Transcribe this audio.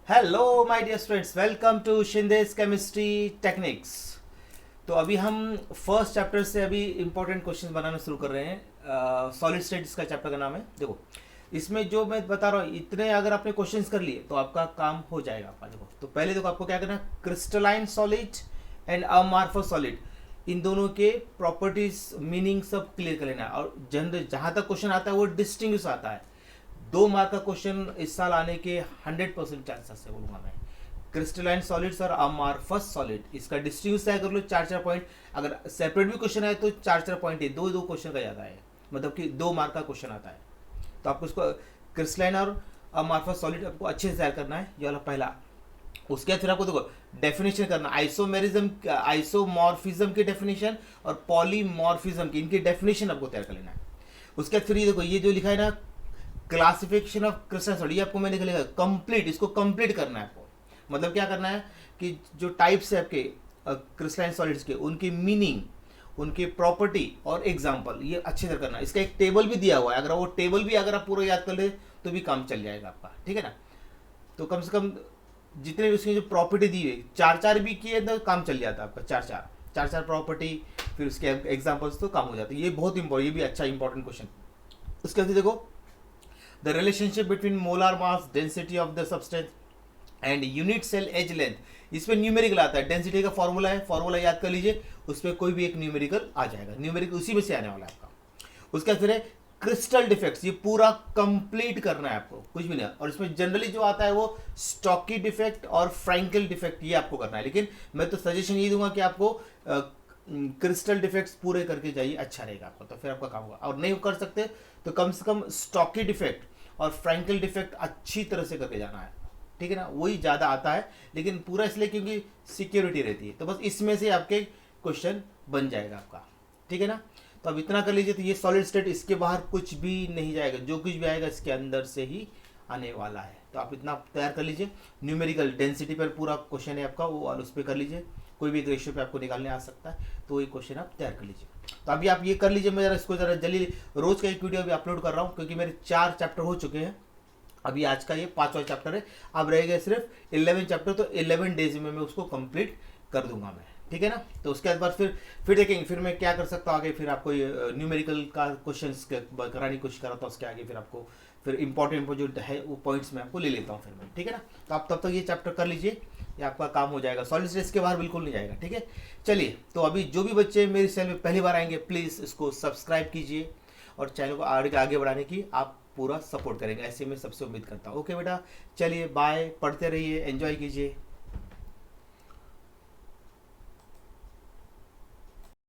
Hello my dear students, welcome to Shinde's chemistry techniques. तो अभी हम फर्स्ट चैप्टर से अभी इंपॉर्टेंट क्वेश्चंस बनाना शुरू कर रहे हैं। सॉलिड स्टेट इसका चैप्टर का नाम है। देखो, इसमें जो मैं बता रहा हूँ इतने अगर आपने क्वेश्चंस कर लिए तो आपका काम हो जाएगा आपका। देखो, तो पहले देखो आपको क्या करना है, क्रिस्टलाइन सॉलिड एंड अमार्फस सॉलिड, इन दोनों के प्रॉपर्टीज मीनिंग सब क्लियर कर लेना है। और जनरल जहाँ तक क्वेश्चन आता है वो डिस्टिंग्विश आता है। 2 मार्क का क्वेश्चन इस साल आने के 100% चांसेस है बोलूंगा मैं। क्रिस्टलाइन सॉलिड्स और अमार्फस सॉलिड, इसका डिस्ट्रीब्यूट तय कर लो, 4-4 पॉइंट। अगर सेपरेट भी क्वेश्चन है तो 4-4 पॉइंट है, 2-2 क्वेश्चन का ज़्यादा है, मतलब कि 2 मार्क का क्वेश्चन आता है। तो आपको इसको क्रिस्टलाइन और अमार्फस सॉलिड आपको अच्छे से तैयार करना है, ये वाला पहला। उसके बाद फिर आपको देखो डेफिनेशन करना, आइसोमेरिज्म आइसोमॉर्फिज्म की डेफिनेशन और पॉलीमॉर्फिज्म की, इनकी डेफिनेशन आपको तैयार कर लेना है। उसके बाद फिर ये देखो, ये जो लिखा है ना, क्लासिफिकेशन ऑफ क्रिस्टल सॉलिड, ये आपको मैंने लिखा कंप्लीट, इसको कंप्लीट करना है आपको। मतलब क्या करना है कि जो टाइप्स है आपके क्रिस्टलाइन सॉलिड्स के, उनकी मीनिंग, उनकी प्रॉपर्टी और एग्जाम्पल, ये अच्छे से करना है। इसका एक टेबल भी दिया हुआ है, अगर वो टेबल भी अगर आप पूरा याद कर ले तो भी काम चल जाएगा आपका, ठीक है ना। तो कम से कम जितने भी उसकी जो प्रॉपर्टी दी हुई, 4-4 भी किए तो काम चल जाता है आपका। 4-4 प्रॉपर्टी, फिर उसके एग्जाम्पल्स, तो काम हो जाता है। ये बहुत इंपॉर्टेंट, ये भी अच्छा इंपॉर्टेंट क्वेश्चन। उसके बाद देखो, the relationship between molar mass, density of the substance and unit cell edge length, इसमें न्यूमेरिकल आता है। डेंसिटी का फॉर्मूला है, फॉर्मूला याद कर लीजिए, उस पर कोई भी एक न्यूमेरिकल आ जाएगा, न्यूमेरिकल उसी में से आने वाला है आपका। उसके बाद फिर है क्रिस्टल डिफेक्ट्स, ये पूरा कंप्लीट करना है आपको, कुछ भी नहीं। और इसमें जनरली जो आता है वो स्टॉकी डिफेक्ट और फ्रैंकल डिफेक्ट, ये आपको करना है। लेकिन मैं तो सजेशन ये दूंगा कि आपको क्रिस्टल डिफेक्ट्स पूरे करके जाइए, अच्छा रहेगा आपको, तो फिर आपका काम होगा। और नहीं कर सकते तो कम से कम स्टॉकी डिफेक्ट और फ्रैंकल डिफेक्ट अच्छी तरह से करके जाना है, ठीक है ना। वही ज़्यादा आता है, लेकिन पूरा इसलिए क्योंकि सिक्योरिटी रहती है। तो बस इसमें से आपके क्वेश्चन बन जाएगा आपका, ठीक है ना। तो अब इतना कर लीजिए। तो ये सॉलिड स्टेट, इसके बाहर कुछ भी नहीं जाएगा, जो कुछ भी आएगा इसके अंदर से ही आने वाला है। तो आप इतना तैयार कर लीजिए। न्यूमेरिकल डेंसिटी पर पूरा क्वेश्चन है आपका, वो उस पर कर लीजिए। कोई भी एक रेशियो पे आपको निकालने आ सकता है, तो वही क्वेश्चन आप तैयार कर लीजिए। तो अभी आप ये कर लीजिए। मैं जरा इसको जरा जल्दी, रोज का एक वीडियो अभी अपलोड कर रहा हूँ, क्योंकि मेरे 4 चैप्टर हो चुके हैं। अभी आज का ये 5वां चैप्टर है, अब रह गए सिर्फ 11 चैप्टर। तो 11 डेज में मैं उसको कंप्लीट कर दूंगा मैं, ठीक है ना। तो उसके बाद फिर देखेंगे फिर मैं क्या कर सकता हूँ आगे। फिर आपको न्यूमेरिकल का क्वेश्चन कराने की कोशिश कर रहा था, उसके आगे फिर आपको फिर इंपॉर्टेंट जो है वो पॉइंट्स में आपको ले लेता हूँ फिर मैं, ठीक है ना। तो आप तब तक ये चैप्टर कर लीजिए, ये आपका काम हो जाएगा। सॉलिड स्टेट के बाहर बिल्कुल नहीं जाएगा, ठीक है। चलिए, तो अभी जो भी बच्चे मेरे चैनल में पहली बार आएंगे, प्लीज़ इसको सब्सक्राइब कीजिए और चैनल को आगे बढ़ाने की आप पूरा सपोर्ट करेंगे, ऐसे मैं सबसे उम्मीद करता हूँ। ओके बेटा, चलिए बाय, पढ़ते रहिए, एंजॉय कीजिए।